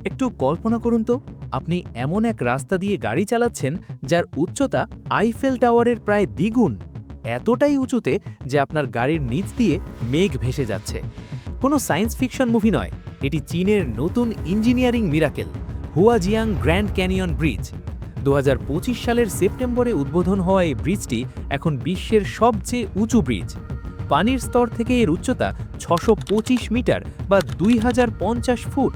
একটু কল্পনা করুন তো, আপনি এমন এক রাস্তা দিয়ে গাড়ি চালাচ্ছেন যার উচ্চতা আইফেল টাওয়ারের প্রায় দ্বিগুণ, এতটাই উঁচুতে যে আপনার গাড়ির নিচ দিয়ে মেঘ ভেসে যাচ্ছে। কোনো সায়েন্স ফিকশন মুভি নয়, এটি চীনের নতুন engineering miracle, Huajiang grand canyon bridge. 2025 সালের সেপ্টেম্বরে উদ্বোধন হওয়া এই ব্রিজটি এখন বিশ্বের সবচেয়ে উঁচু ব্রিজ। পানির স্তর থেকে এর উচ্চতা 625 মিটার বা 2050 ফুট।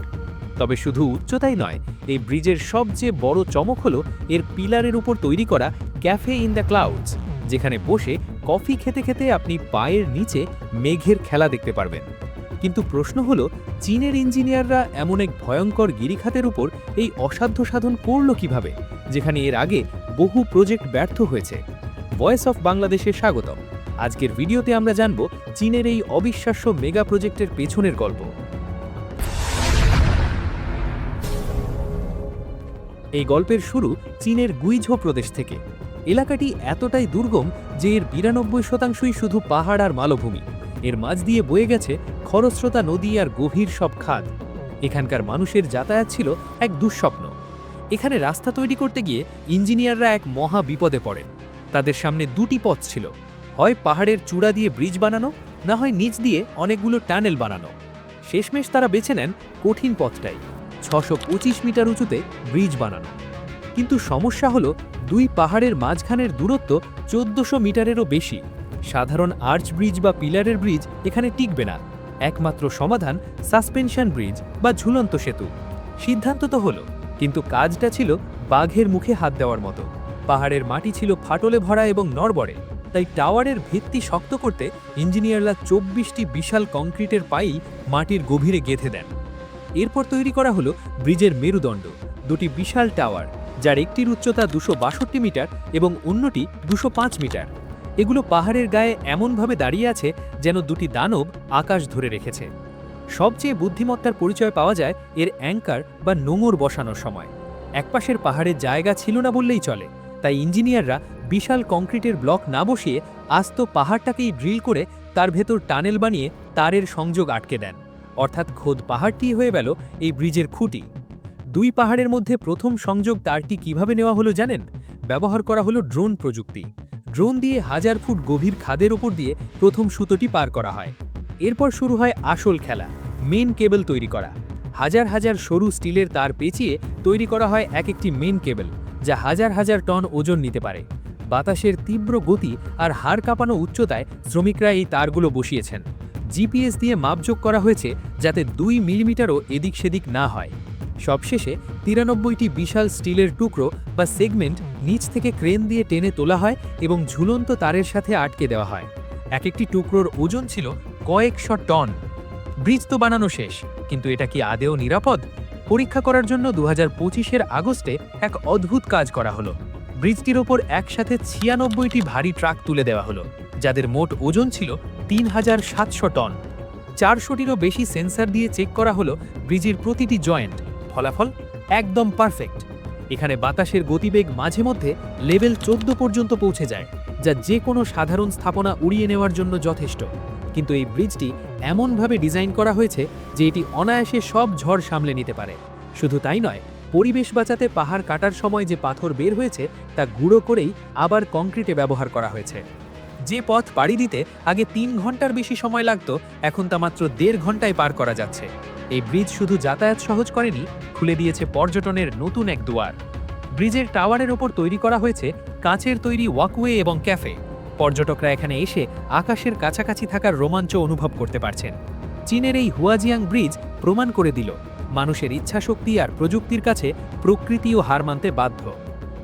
তবে শুধু উচ্চতাই নয়, এই ব্রিজের সবচেয়ে বড় চমক হলো এর পিলারের উপর তৈরি করা ক্যাফে ইন দ্য ক্লাউডস, যেখানে বসে কফি খেতে খেতে আপনি পায়ের নিচে মেঘের খেলা দেখতে পারবেন। কিন্তু প্রশ্ন হলো, চীনের ইঞ্জিনিয়াররা এমন এক ভয়ঙ্কর গিরিখাতের উপর এই অসাধ্য সাধন করল কিভাবে, যেখানে এর আগে বহু প্রজেক্ট ব্যর্থ হয়েছে। ভয়েস অফ বাংলাদেশে স্বাগতম। আজকের ভিডিওতে আমরা জানব চীনের এই অবিশ্বাস্য মেগা প্রজেক্টের পেছনের গল্প। এই গল্পের শুরু চীনের গুইঝো প্রদেশ থেকে। এলাকাটি এতটাই দুর্গম যে এর 92% শুধু পাহাড় আর মালভূমি। এর মাঝ দিয়ে বয়ে গেছে খরস্রোতা নদী আর গভীর সব খাদ। এখানকার মানুষের যাতায়াত ছিল এক দুঃস্বপ্ন। এখানে রাস্তা তৈরি করতে গিয়ে ইঞ্জিনিয়াররা এক মহা বিপদে পড়েন। তাদের সামনে দুটি পথ ছিল, হয় পাহাড়ের চূড়া দিয়ে ব্রিজ বানানো, না হয় নিচ দিয়ে অনেকগুলো টানেল বানানো। শেষমেশ তারা বেছে নেন কঠিন পথটাই, 625 মিটার উঁচুতে ব্রিজ বানানো। কিন্তু সমস্যা হলো, দুই পাহাড়ের মাঝখানের দূরত্ব 1400 মিটারেরও বেশি। সাধারণ আর্চ ব্রিজ বা পিলারের ব্রিজ এখানে টিকবে না। একমাত্র সমাধান সাসপেনশন ব্রিজ বা ঝুলন্ত সেতু। সিদ্ধান্ত তো হলো, কিন্তু কাজটা ছিল বাঘের মুখে হাত দেওয়ার মতো। পাহাড়ের মাটি ছিল ফাটলে ভরা এবং নড়বড়ে, তাই টাওয়ারের ভিত্তি শক্ত করতে ইঞ্জিনিয়াররা 24টি বিশাল কংক্রিটের পাই মাটির গভীরে গেঁথে দেন। এরপর তৈরি করা হলো ব্রিজের মেরুদণ্ড, দুটি বিশাল টাওয়ার, যার একটির উচ্চতা 262 মিটার এবং অন্যটি 205 মিটার। এগুলো পাহাড়ের গায়ে এমনভাবে দাঁড়িয়ে আছে যেন দুটি দানব আকাশ ধরে রেখেছে। সবচেয়ে বুদ্ধিমত্তার পরিচয় পাওয়া যায় এর অ্যাঙ্কার বা নোঙর বসানোর সময়। একপাশের পাহাড়ের জায়গা ছিল না বললেই চলে, তাই ইঞ্জিনিয়াররা বিশাল কংক্রিটের ব্লক না বসিয়ে আস্ত পাহাড়টাকেই ড্রিল করে তার ভেতর টানেল বানিয়ে তারের সংযোগ আটকে দেন। অর্থাৎ খোদ পাহাড়টি হয়ে গেল এই ব্রিজের খুঁটি। দুই পাহাড়ের মধ্যে প্রথম সংযোগ তারটি কিভাবে নেওয়া হলো জানেন? ব্যবহার করা হলো ড্রোন প্রযুক্তি। ড্রোন দিয়ে 1000 ফুট গভীর খাদের ওপর দিয়ে প্রথম সুতোটি পার করা হয়। এরপর শুরু হয় আসল খেলা, মেন কেবল তৈরি করা। হাজার হাজার সরু স্টিলের তার পেঁচিয়ে তৈরি করা হয় এক একটি মেন কেবল, যা হাজার হাজার টন ওজন নিতে পারে। বাতাসের তীব্র গতি আর হাড় কাঁপানো উচ্চতায় শ্রমিকরা এই তারগুলো বসিয়েছেন। জিপিএস দিয়ে মাপযোগ করা হয়েছে যাতে 2 মিলিমিটারও এদিক সেদিক না হয়। সবশেষে 93টি বিশাল স্টিলের টুকরো বা সেগমেন্ট নিচ থেকে ক্রেন দিয়ে টেনে তোলা হয় এবং ঝুলন্ত তারের সাথে আটকে দেওয়া হয়। এক একটি টুকরোর ওজন ছিল কয়েকশো টন। ব্রিজ তো বানানো শেষ, কিন্তু এটা কি আদেও নিরাপদ? পরীক্ষা করার জন্য 2025-এর আগস্টে এক অদ্ভুত কাজ করা হলো। ব্রিজটির ওপর একসাথে 96টি ভারী ট্রাক তুলে দেওয়া হলো, যাদের মোট ওজন ছিল 3700 টন। 400টিরও বেশি সেন্সর দিয়ে চেক করা হলো ব্রিজের প্রতিটি জয়েন্ট। ফলাফল একদম পারফেক্ট। এখানে বাতাসের গতিবেগ মাঝে মধ্যে লেভেল 14 পর্যন্ত পৌঁছে যায়, যা যে কোনো সাধারণ স্থাপনা উড়িয়ে নেওয়ার জন্য যথেষ্ট। কিন্তু এই ব্রিজটি এমনভাবে ডিজাইন করা হয়েছে যে এটি অনায়াসে সব ঝড় সামলে নিতে পারে। শুধু তাই নয়, পরিবেশ বাঁচাতে পাহাড় কাটার সময় যে পাথর বের হয়েছে তা গুঁড়ো করেই আবার কংক্রিটে ব্যবহার করা হয়েছে। যে পথ পাড়ি দিতে আগে 3 ঘন্টার বেশি সময় লাগতো, এখন তা মাত্র 1.5 ঘন্টায় পার করা যাচ্ছে। এই ব্রিজ শুধু যাতায়াত সহজ করেনি, খুলে দিয়েছে পর্যটনের নতুন এক দুয়ার। ব্রিজের টাওয়ারের ওপর তৈরি করা হয়েছে কাঁচের তৈরি ওয়াকওয়ে এবং ক্যাফে। পর্যটকরা এখানে এসে আকাশের কাছাকাছি থাকার রোমাঞ্চ অনুভব করতে পারছেন। চীনের এই হুয়াজিয়াং ব্রিজ প্রমাণ করে দিল, মানুষের ইচ্ছাশক্তি আর প্রযুক্তির কাছে প্রকৃতিও হার মানতে বাধ্য।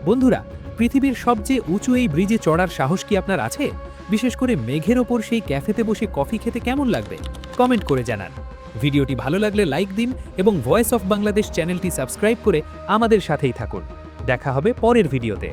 বন্ধুরা, পৃথিবীর সবচেয়ে উঁচু এই ব্রিজে চড়ার সাহস কি আপনার আছে? বিশেষ করে মেঘের ওপর সেই ক্যাফেতে বসে কফি খেতে কেমন লাগবে? কমেন্ট করে জানান। ভিডিওটি ভালো লাগলে লাইক দিন এবং ভয়েস অফ বাংলাদেশ চ্যানেলটি সাবস্ক্রাইব করে আমাদের সাথেই থাকুন। দেখা হবে পরের ভিডিওতে।